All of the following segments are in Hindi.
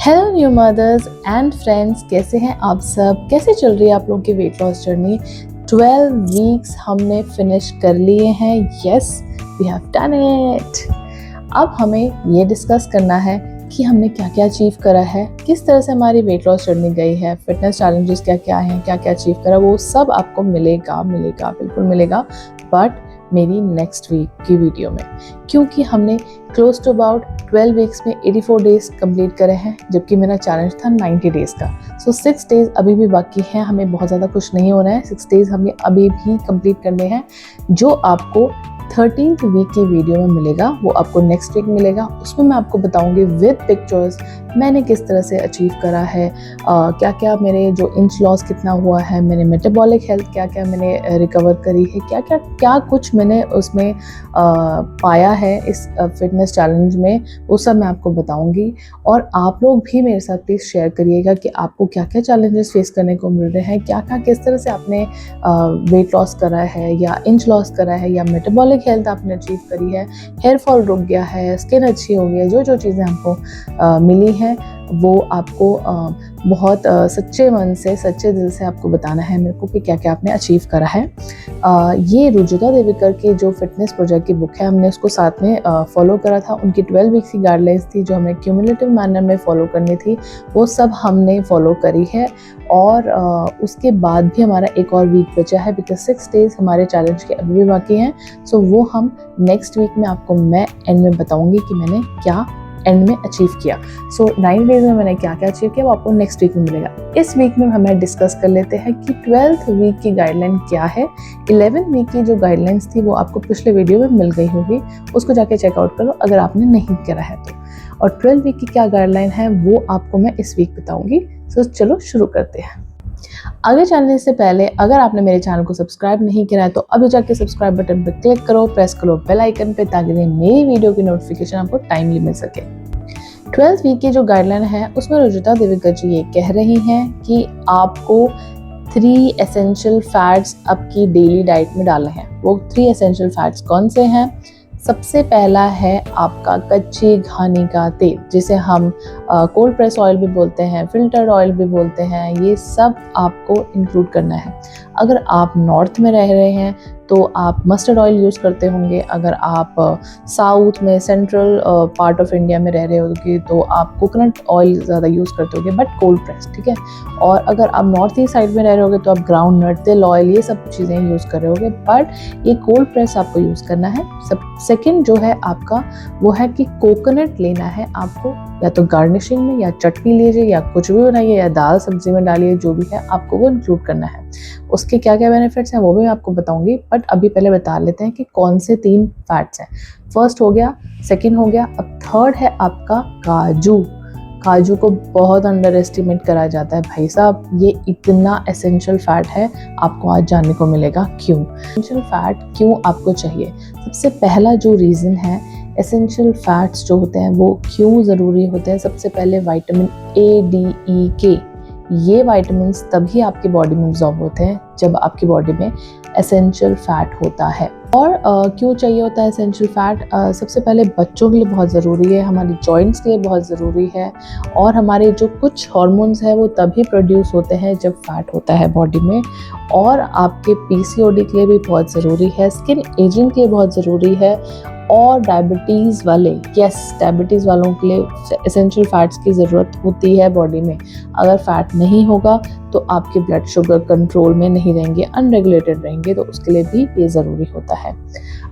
Hello new mothers and friends, कैसे हैं आप सब? कैसे चल रही है आप लोगों की वेट लॉस जर्नी? 12 वीक्स हमने फिनिश कर लिए हैं। Yes, we have done it. अब हमें ये डिस्कस करना है कि हमने क्या क्या अचीव करा है, किस तरह से हमारी वेट लॉस जर्नी गई है, फिटनेस चैलेंजेस क्या क्या हैं, क्या क्या अचीव करा, वो सब आपको मिलेगा बिल्कुल मिलेगा, बट मेरी नेक्स्ट वीक की वीडियो में, क्योंकि हमने क्लोज टू अबाउट 12 वीक्स में 84 डेज कंप्लीट करे हैं, जबकि मेरा चैलेंज था 90 डेज का। सो 6 डेज अभी भी बाकी हैं, हमें बहुत ज़्यादा कुछ नहीं होना है। 6 डेज हमें अभी भी कंप्लीट करने हैं। जो आपको 13th वीक की वीडियो में मिलेगा वो आपको नेक्स्ट वीक मिलेगा। उसमें मैं आपको बताऊंगी विद पिक्चर्स मैंने किस तरह से अचीव करा है, क्या क्या मेरे जो इंच लॉस कितना हुआ है, मेरे मेटाबॉलिक हेल्थ क्या क्या मैंने रिकवर करी है, क्या कुछ मैंने उसमें पाया है इस फिटनेस चैलेंज में, वो सब मैं आपको बताऊंगी। और आप लोग भी मेरे साथ प्लीज़ शेयर करिएगा कि आपको क्या क्या चैलेंजेस फेस करने को मिल रहे हैं, क्या क्या किस तरह से आपने वेट लॉस करा है या इंच लॉस करा है या मेटाबॉलिक हेल्थ आपने अचीव करी है, हेयर फॉल रुक गया है, स्किन अच्छी हो गई है। जो चीज़ें हमको मिली हैं वो आपको बहुत सच्चे मन से, सच्चे दिल से आपको बताना है मेरे को कि क्या क्या आपने अचीव करा है। ये रुजुता देविकर की जो फिटनेस प्रोजेक्ट की बुक है, हमने उसको साथ में फॉलो करा था। उनकी 12 वीक्स की गाइडलाइंस थी जो हमें क्यूमुलेटिव मैनर में फॉलो करनी थी, वो सब हमने फॉलो करी है। और उसके बाद भी हमारा एक और वीक बचा है, बिकॉज 6 डेज हमारे चैलेंज के अभी भी बाकी हैं। सो वो हम नेक्स्ट वीक में आपको मैं एंड में बताऊंगी कि मैंने क्या एंड में अचीव किया। सो 9 डेज में मैंने क्या क्या अचीव किया वो आपको नेक्स्ट वीक में मिलेगा। इस वीक में हमें डिस्कस कर लेते हैं कि 12th वीक की गाइडलाइन क्या है। 11th वीक की जो गाइडलाइंस थी वो आपको पिछले वीडियो में मिल गई होगी, उसको जाके चेकआउट करो अगर आपने नहीं करा है तो। और 12 वीक की क्या गाइडलाइन है वो आपको मैं इस वीक बताऊंगी। सो चलो शुरू करते हैं। आगे चलने से पहले अगर आपने मेरे चैनल को सब्सक्राइब नहीं किया है तो अभी जाके सब्सक्राइब बटन पर क्लिक करो, प्रेस करो बेल आइकन पे, ताकि मेरी वीडियो की नोटिफिकेशन आपको टाइमली मिल सके। 12th वीक की जो गाइडलाइन है उसमें रुजुता देविकर जी ये कह रही हैं कि आपको 3 एसेंशियल फैट्स आपकी डेली डाइट में डालने हैं। वो 3 एसेंशियल फैट्स कौन से हैं? सबसे पहला है आपका कच्ची घानी का तेल, जिसे हम कोल्ड प्रेस ऑयल भी बोलते हैं, फिल्टर्ड ऑयल भी बोलते हैं। ये सब आपको इंक्लूड करना है। अगर आप नॉर्थ में रह रहे हैं तो आप मस्टर्ड ऑयल यूज़ करते होंगे, अगर आप साउथ में, सेंट्रल पार्ट ऑफ इंडिया में रह रहे होंगे तो आप कोकोनट ऑयल ज़्यादा यूज़ करते होंगे, बट कोल्ड प्रेस, ठीक है। और अगर आप नॉर्थ ईस्ट साइड में रह रहे होंगे तो आप ग्राउंड नट, तिल ऑयल, ये सब चीज़ें यूज़ कर रहे होंगे, बट ये कोल्ड प्रेस आपको यूज़ करना है। सेकेंड जो है आपका वो है कि कोकोनट लेना है आपको, या तो गार्निशिंग में या चटनी लीजिए या कुछ भी बनाइए या दाल सब्जी में डालिए, जो भी है आपको वो इंक्लूड करना है। उसके क्या क्या बेनिफिट्स हैं वो भी मैं आपको बताऊंगी, बट अभी पहले बता लेते हैं कि कौन से 3 फैट्स हैं। फर्स्ट हो गया, सेकंड हो गया, अब थर्ड है आपका काजू। काजू को बहुत अंडर एस्टिमेट करा जाता है भाई साहब, ये इतना एसेंशियल फैट है, आपको आज जानने को मिलेगा क्यों। एसेंशियल फैट क्यों आपको चाहिए? सबसे पहला जो रीज़न है, एसेंशियल फैट्स जो होते हैं वो क्यों ज़रूरी होते हैं? सबसे पहले विटामिन ए, डी, ई, के, ये विटामिन्स तभी आपकी बॉडी में अब्जॉर्ब होते हैं जब आपकी बॉडी में एसेंशियल फैट होता है। और क्यों चाहिए होता है एसेंशियल फैट? सबसे पहले बच्चों के लिए बहुत ज़रूरी है, हमारी जॉइंट्स के लिए बहुत ज़रूरी है, और हमारे जो कुछ हार्मोन्स हैं वो तभी प्रोड्यूस होते हैं जब फैट होता है बॉडी में। और आपके पीसीओडी के लिए भी बहुत ज़रूरी है, स्किन एजिंग के लिए बहुत ज़रूरी है, और डायबिटीज़ वाले, डायबिटीज़ वालों के लिए एसेंशियल फैट्स की ज़रूरत होती है बॉडी में। अगर फैट नहीं होगा तो आपके ब्लड शुगर कंट्रोल में नहीं रहेंगे, अनरेगुलेटेड रहेंगे, तो उसके लिए भी ये ज़रूरी होता है।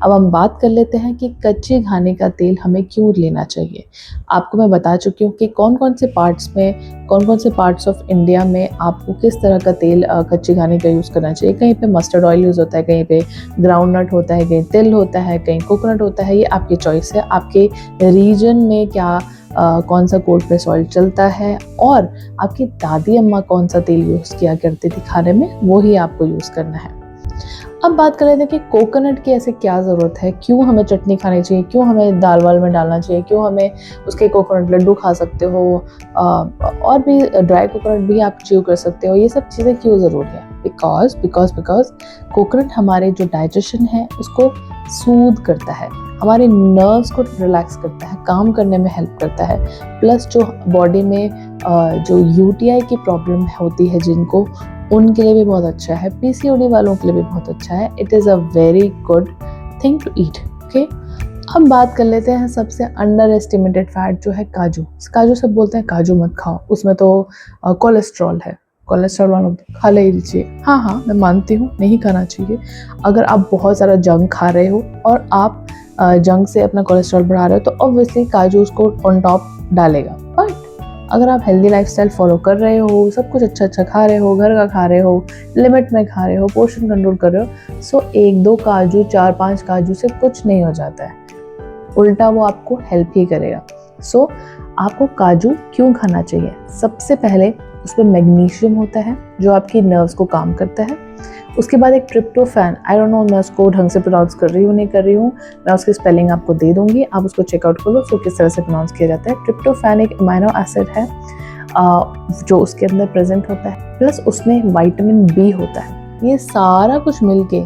अब हम बात कर लेते हैं कि कच्चे घानी का तेल हमें क्यों लेना चाहिए। आपको मैं बता चुकी हूँ कि कौन कौन से पार्ट्स ऑफ इंडिया में आपको किस तरह का तेल कच्चे घानी का यूज़ करना चाहिए। कहीं पे मस्टर्ड ऑयल यूज़ होता है, कहीं पे ग्राउंड नट होता है, कहीं तिल होता है, कहीं कोकोनट होता है। ये आपकी चॉइस है, आपके रीजन में क्या कौन सा कोल्ड प्रेस ऑयल चलता है, और आपकी दादी अम्मा कौन सा तेल यूज़ किया करती थी खाने में, वो ही आपको यूज़ करना है। अब बात कर लेते हैं कि कोकोनट की ऐसे क्या ज़रूरत है, क्यों हमें चटनी खानी चाहिए, क्यों हमें दाल वाल में डालना चाहिए, क्यों हमें उसके कोकोनट लड्डू खा सकते हो, और भी ड्राई कोकोनट भी आप च्यू कर सकते हो। ये सब चीज़ें क्यों ज़रूरी है? बिकॉज कोकोनट हमारे जो डाइजेशन है उसको सूद करता है, हमारे नर्व्स को रिलैक्स करता है, काम करने में हेल्प करता है। प्लस जो बॉडी में जो यूटीआई की प्रॉब्लम होती है जिनको, उनके लिए भी बहुत अच्छा है। पीसीओडी वालों के लिए भी बहुत अच्छा है। It is a very good thing to eat. Okay, अब बात कर लेते हैं सबसे अंडर एस्टिमेटेड फैट जो है काजू। काजू सब बोलते हैं काजू मत खाओ, उसमें तो कोलेस्ट्रॉल है। कोलेस्ट्रॉल वालों खा ले लीजिए। हाँ, मैं मानती हूँ नहीं खाना चाहिए। अगर आप बहुत सारा जंक खा रहे हो और आप जंक से अपना कोलेस्ट्रॉल बढ़ा रहे हो तो ऑब्वियसली काजू उसको ऑन टॉप डालेगा। बट अगर आप हेल्दी लाइफस्टाइल फॉलो कर रहे हो, सब कुछ अच्छा खा रहे हो, घर का खा रहे हो, लिमिट में खा रहे हो, पोर्शन कंट्रोल कर रहे हो, सो 1-2 काजू, 4-5 काजू से कुछ नहीं हो जाता है, उल्टा वो आपको हेल्प ही करेगा। सो आपको काजू क्यों खाना चाहिए? सबसे पहले उसमें मैग्नीशियम होता है जो आपकी नर्व्स को काम करता है। उसके बाद एक ट्रिप्टोफैन, आई डोंट नो मैं उसको ढंग से प्रोनाउंस कर रही हूँ नहीं कर रही हूँ, मैं उसकी स्पेलिंग आपको दे दूँगी, आप उसको चेकआउट कर लो उसको किस तरह से प्रोनाउंस किया जाता है। ट्रिप्टोफैन एक अमाइनो एसिड है जो उसके अंदर प्रेजेंट होता है, प्लस उसमें विटामिन बी होता है। ये सारा कुछ मिलके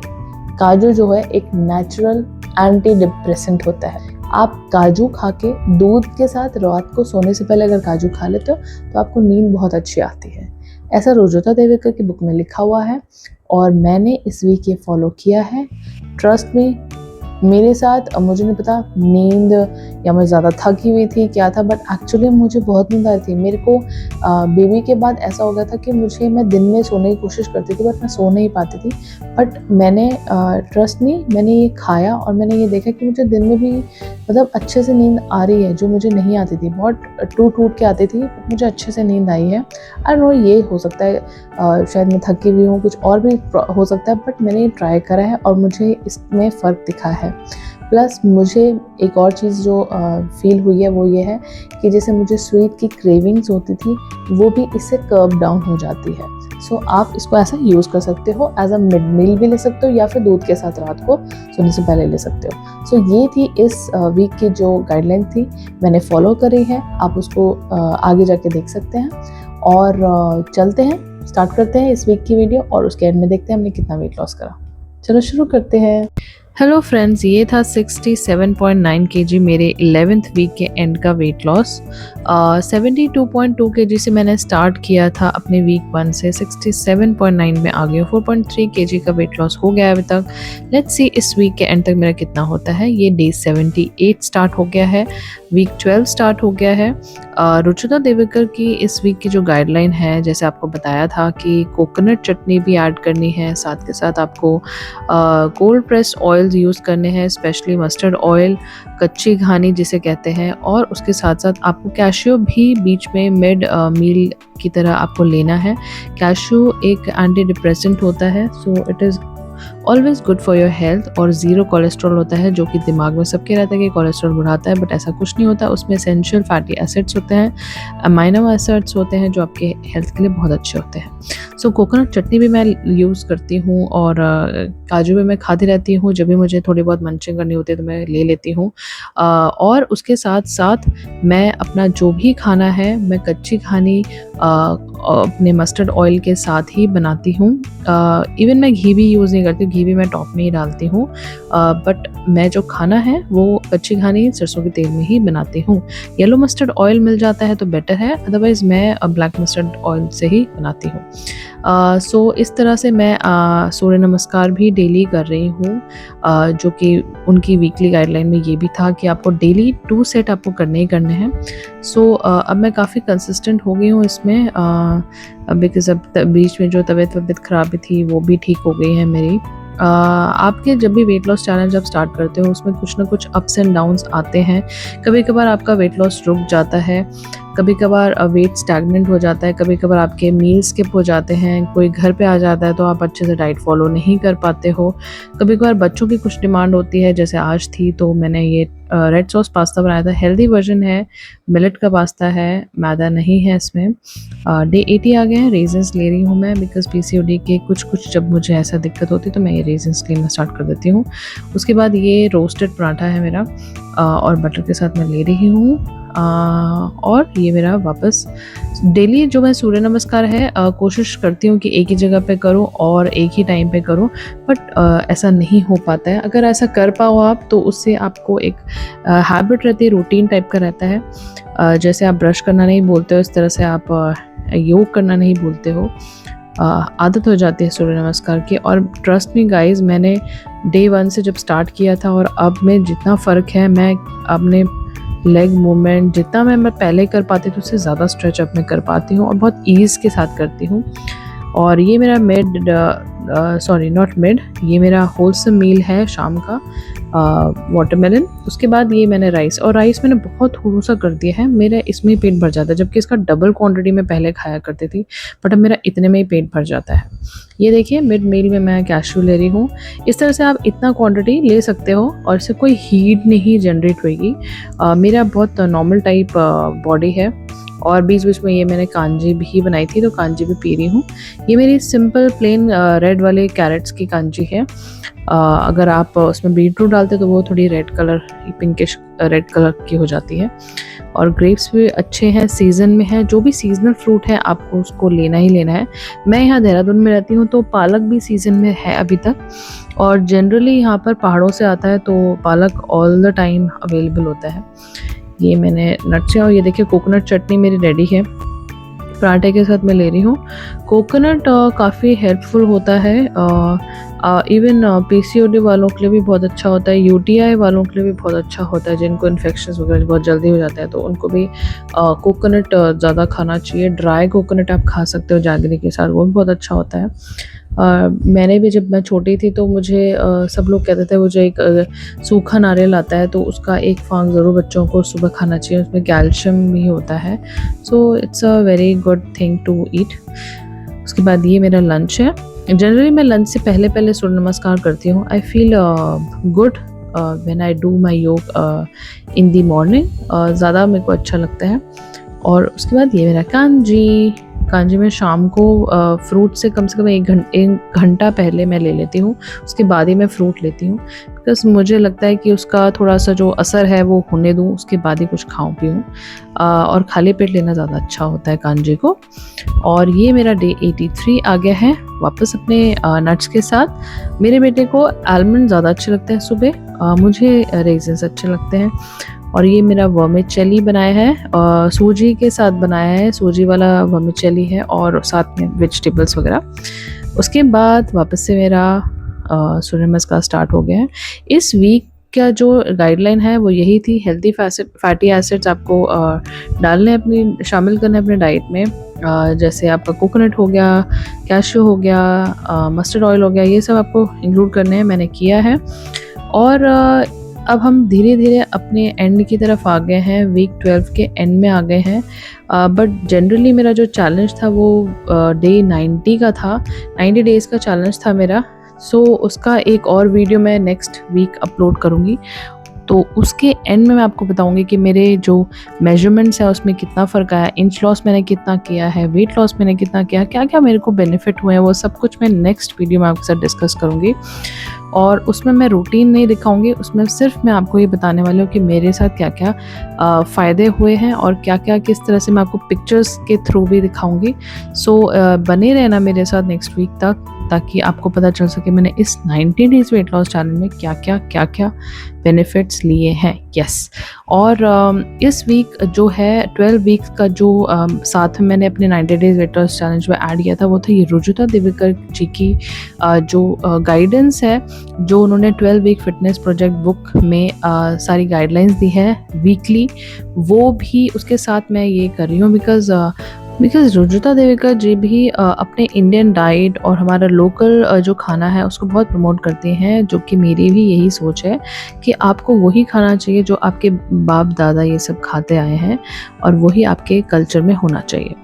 काजू जो है एक नेचुरल एंटी डिप्रेसेंट होता है। आप काजू खा के दूध के साथ रात को सोने से पहले अगर काजू खा लेते हो तो आपको नींद बहुत अच्छी आती है। ऐसा रुजुता दिवेकर की बुक में लिखा हुआ है और मैंने इस वीक ये फॉलो किया है। ट्रस्ट मी, मेरे साथ मुझे नहीं पता नींद या मैं ज़्यादा थकी हुई थी क्या था, बट एक्चुअली मुझे बहुत नींद आई थी। मेरे को बेबी के बाद ऐसा हो गया था कि मैं दिन में सोने की कोशिश करती थी बट मैं सो नहीं पाती थी। बट मैंने ट्रस्ट नहीं, मैंने ये खाया और मैंने ये देखा कि मुझे दिन में भी मतलब अच्छे से नींद आ रही है, जो मुझे नहीं आती थी। बहुत टूट के आती थी, मुझे अच्छे से नींद आई है। आई नो ये हो सकता है शायद मैं थकी हुई हूँ, कुछ और भी हो सकता है, बट मैंने ये ट्राई करा है और मुझे इसमें फ़र्क दिखा है। प्लस मुझे एक और चीज़ जो फील हुई है वो ये है कि जैसे मुझे स्वीट की क्रेविंग्स होती थी वो भी इससे कर्व डाउन हो जाती है। सो आप इसको ऐसा यूज़ कर सकते हो, एज अ मिड मील भी ले सकते हो या फिर दूध के साथ रात को सोने से पहले ले सकते हो। सो ये थी इस वीक की जो गाइडलाइन थी, मैंने फॉलो करी है। आप उसको आगे जाके देख सकते हैं और चलते हैं, स्टार्ट करते हैं इस वीक की वीडियो और उसके एंड में देखते हैं हमने कितना वेट लॉस करा। चलो शुरू करते हैं। हेलो फ्रेंड्स, ये था 67.9 kg मेरे 11th वीक के एंड का वेट लॉस। 72.2 kg से मैंने स्टार्ट किया था अपने वीक 1 से 67.9 में आ गया। 4.3 kg का वेट लॉस हो गया अभी तक। लेट्स सी इस वीक के एंड तक मेरा कितना होता है। ये डे 78 स्टार्ट हो गया है, वीक 12 स्टार्ट हो गया है। रुचिता दिवेकर की इस वीक की जो गाइडलाइन है, जैसे आपको बताया था कि कोकोनट चटनी भी ऐड करनी है, साथ के साथ आपको कोल्ड प्रेस्ड ऑयल यूज़ करने हैं, स्पेशली मस्टर्ड ऑयल, कच्ची घानी जिसे कहते हैं, और उसके साथ साथ आपको कैश्यू भी बीच में मिड मील की तरह आपको लेना है। कैश्यू एक एंटी डिप्रेसेंट होता है, so it is always good for your health. और ज़ीरो कोलेस्ट्रॉल होता है, जो कि दिमाग में सबके रहता है कि कोलेस्ट्रॉल बढ़ाता है, बट ऐसा कुछ नहीं होता। उसमें एसेंशियल फैटी एसिड्स होते हैं, अमाइनो एसिड्स होते हैं जो आपके हेल्थ के लिए बहुत अच्छे होते हैं। सो कोकोनट चटनी भी मैं यूज़ करती हूँ और काजू भी मैं खाती रहती हूँ। जब भी मुझे थोड़ी बहुत मंचिंग करनी होती है तो मैं ले लेती हूँ। और उसके साथ साथ मैं अपना जो भी खाना है मैं कच्ची घानी अपने मस्टर्ड ऑयल के साथ ही बनाती हूँ। इवन मैं घी भी यूज़ नहीं करती हूँ, घी भी मैं टॉप में ही डालती हूँ, बट मैं जो खाना है वो कच्ची घानी सरसों के तेल में ही बनाती हूँ। येलो मस्टर्ड ऑयल मिल जाता है तो बेटर है, अदरवाइज़ मैं ब्लैक मस्टर्ड ऑयल से ही बनाती हूँ। सो इस तरह से मैं सूर्य नमस्कार भी डेली कर रही हूँ, जो कि उनकी वीकली गाइडलाइन में ये भी था कि आपको डेली 2 सेट आपको करने ही करने हैं। सो अब मैं काफ़ी कंसिस्टेंट हो गई हूँ इसमें, बिकॉज अब बीच में जो तबीयत ख़राब थी वो भी ठीक हो गई है मेरी। आपके जब भी वेट लॉस चैलेंज आप स्टार्ट करते हो उसमें कुछ ना कुछ अप्स एंड डाउन्स आते हैं। कभी कभार आपका वेट लॉस रुक जाता है, कभी कभार वेट स्टैग्नेंट हो जाता है, कभी कभार आपके मील स्किप हो जाते हैं, कोई घर पे आ जाता है तो आप अच्छे से डाइट फॉलो नहीं कर पाते हो, कभी कभार बच्चों की कुछ डिमांड होती है, जैसे आज थी तो मैंने ये रेड सॉस पास्ता बनाया था, हेल्दी वर्जन है, मिलेट का पास्ता है, मैदा नहीं है इसमें। डे 80 आ गए हैं, रेजन्स ले रही हूँ मैं बिकॉज पीसीओडी के कुछ जब मुझे ऐसा दिक्कत होती है तो मैं ये रेजन्स लेना स्टार्ट कर देती हूँ। उसके बाद ये रोस्टेड पराठा है मेरा और बटर के साथ मैं ले रही हूँ। और ये मेरा वापस डेली जो मैं सूर्य नमस्कार है कोशिश करती हूँ कि एक ही जगह पे करूँ और एक ही टाइम पे करूँ, बट ऐसा नहीं हो पाता है। अगर ऐसा कर पाओ आप तो उससे आपको एक हैबिट रहती है, रूटीन टाइप का रहता है। जैसे आप ब्रश करना नहीं बोलते हो, इस तरह से आप योग करना नहीं बोलते हो, आदत हो जाती है सूर्य नमस्कार की। और ट्रस्ट मी गाइज, मैंने डे 1 से जब स्टार्ट किया था और अब में जितना फ़र्क है, मैं अपने लेग मूवमेंट जितना मैं पहले कर पाती थी उससे ज़्यादा स्ट्रेच अप में कर पाती हूँ और बहुत ईज़ के साथ करती हूँ। और ये मेरा ये मेरा होलसम मील है शाम का, वाटरमेलन। उसके बाद ये मैंने राइस, और राइस मैंने बहुत थोड़ा सा कर दिया है, मेरा इसमें ही पेट भर जाता है, जबकि इसका डबल क्वांटिटी में पहले खाया करती थी, बट अब मेरा इतने में ही पेट भर जाता है। ये देखिए मिड मील में मैं कैश्यू ले रही हूँ। इस तरह से आप इतना क्वांटिटी ले सकते हो और इससे कोई हीट नहीं जनरेट होगी। मेरा बहुत नॉर्मल टाइप बॉडी है। और बीच बीच में ये मैंने कांजी भी बनाई थी तो कांजी भी पी रही हूँ। ये मेरी सिंपल प्लेन रेड वाले कैरेट्स की कांजी है। अगर आप उसमें बीटरूट डालते तो वो थोड़ी red colour, pinkish red colour की हो जाती है। और ग्रेप्स भी अच्छे हैं, सीज़न में है। जो भी सीजनल फ्रूट है आपको उसको लेना ही लेना है। मैं यहाँ देहरादून में रहती हूँ तो पालक भी सीज़न में है अभी तक, और जनरली यहाँ पर पहाड़ों से आता है तो पालक ऑल द टाइम अवेलेबल होता है। ये मैंने नट्स, और ये देखिए कोकोनट चटनी मेरी रेडी है, पराठे के साथ मैं ले रही हूँ। कोकोनट काफ़ी हेल्पफुल होता है, इवन पीसीओडी वालों के लिए भी बहुत अच्छा होता है, यूटीआई वालों के लिए भी बहुत अच्छा होता है, जिनको इन्फेक्शंस वगैरह बहुत जल्दी हो जाता है तो उनको भी कोकोनट ज़्यादा खाना चाहिए। ड्राई कोकोनट आप खा सकते हो जैगरी के साथ, वो भी बहुत अच्छा होता है। मैंने भी, जब मैं छोटी थी तो मुझे सब लोग कहते थे मुझे एक सूखा नारियल आता है तो उसका एक फांग ज़रूर बच्चों को सुबह खाना चाहिए, उसमें कैल्शियम भी होता है। So it's a very good thing to eat. उसके बाद ये मेरा लंच है। जनरली मैं लंच से पहले सूर्य नमस्कार करती हूँ। I feel good when I do my योग इन दी मॉर्निंग, ज़्यादा मेरे को अच्छा लगता है। और उसके बाद ये मेरा कांजी में शाम को फ्रूट से कम 1 घंटा पहले मैं ले लेती हूँ, उसके बाद ही मैं फ्रूट लेती हूँ, बिकॉज मुझे लगता है कि उसका थोड़ा सा जो असर है वो होने दूँ, उसके बाद ही कुछ खाऊं पीऊँ, और खाली पेट लेना ज़्यादा अच्छा होता है कांजी को। और ये मेरा डे 83 आ गया है वापस अपने नट्स के साथ। मेरे बेटे को आलमंड ज़्यादा अच्छे लगते हैं सुबह, मुझे रेजिन्स अच्छे लगते हैं। और ये मेरा वर्मिचेली बनाया है, सूजी के साथ बनाया है, सूजी वाला वर्मिचेली है और साथ में वेजिटेबल्स वगैरह। उसके बाद वापस से मेरा सूर्य नमस्कार स्टार्ट हो गया है। इस वीक का जो गाइडलाइन है वो यही थी, हेल्दी फैटी एसिड्स आपको डालने अपनी, शामिल करने अपने डाइट में। जैसे आपका कोकोनट हो गया, कैश्यू हो गया, मस्टर्ड ऑयल हो गया, ये सब आपको इंक्लूड करने हैं, मैंने किया है। और अब हम धीरे धीरे अपने एंड की तरफ आ गए हैं, वीक 12 के एंड में आ गए हैं। बट जनरली मेरा जो चैलेंज था वो डे 90 का था, 90 डेज़ का चैलेंज था मेरा। सो उसका एक और वीडियो मैं नेक्स्ट वीक अपलोड करूँगी, तो उसके एंड में मैं आपको बताऊंगी कि मेरे जो मेजरमेंट्स है उसमें कितना फ़र्क आया, इंच लॉस मैंने कितना किया है, वेट लॉस मैंने कितना किया, क्या क्या मेरे को बेनिफिट हुए हैं, वो सब कुछ मैं नेक्स्ट वीडियो में आपके साथ डिस्कस करूँगी। और उसमें मैं रूटीन नहीं दिखाऊंगी, उसमें सिर्फ मैं आपको ये बताने वाली हूँ कि मेरे साथ क्या क्या फ़ायदे हुए हैं और क्या क्या किस तरह से मैं आपको पिक्चर्स के थ्रू भी दिखाऊंगी। सो बने रहना मेरे साथ नेक्स्ट वीक तक, ताकि आपको पता चल सके मैंने इस 90 डेज़ वेट लॉस चैलेंज में क्या क्या बेनिफिट्स लिए हैं। यस। और इस वीक जो है 12 वीक्स का जो साथ में मैंने अपने 90 डेज़ वेट लॉस चैलेंज में ऐड किया था, वो था ये रुजुता दिवेकर जी की जो गाइडेंस है, जो उन्होंने 12 वीक फिटनेस प्रोजेक्ट बुक में सारी गाइडलाइंस दी है वीकली, वो भी उसके साथ मैं ये कर रही हूँ। बिकॉज बिकॉज़ रुजुता दिवेकर जी भी अपने इंडियन डाइट और हमारा लोकल जो खाना है उसको बहुत प्रमोट करती हैं, जो कि मेरी भी यही सोच है कि आपको वही खाना चाहिए जो आपके बाप-दादा ये सब खाते आए हैं और वही आपके कल्चर में होना चाहिए।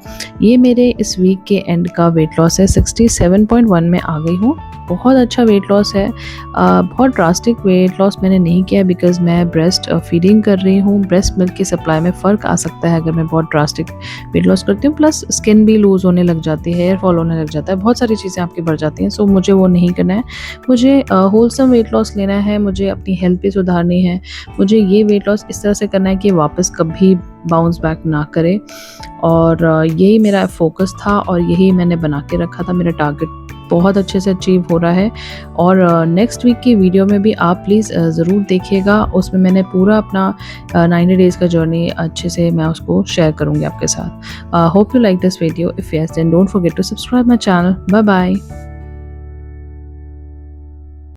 ये मेरे इस वीक के एंड का वेट लॉस है, 67.1 में आ गई हूँ। बहुत अच्छा वेट लॉस है। बहुत ड्रास्टिक वेट लॉस मैंने नहीं किया बिकॉज़ मैं ब्रेस्ट फीडिंग कर रही हूँ। ब्रेस्ट मिल्क की सप्लाई में फ़र्क आ सकता है अगर मैं बहुत ड्रास्टिक वेट लॉस करती हूँ, प्लस स्किन भी लूज़ होने लग जाती है, हेयर फॉल होने लग जाता है, बहुत सारी चीज़ें आपकी बढ़ जाती हैं। सो मुझे वो नहीं करना है। मुझे होलसम वेट लॉस लेना है, मुझे अपनी हेल्थ भी सुधारनी है। मुझे ये वेट लॉस इस तरह से करना है कि वापस कभी बाउंस बैक ना करे, और यही मेरा फ़ोकस था और यही मैंने बना के रखा था। मेरा टारगेट बहुत अच्छे से अचीव हो रहा है, और नेक्स्ट वीक की वीडियो में भी आप प्लीज़ ज़रूर देखिएगा। उसमें मैंने पूरा अपना 90 डेज़ का जर्नी अच्छे से मैं उसको शेयर करूँगी आपके साथ। Hope you like this video. If yes then don't forget to subscribe my channel. Bye bye.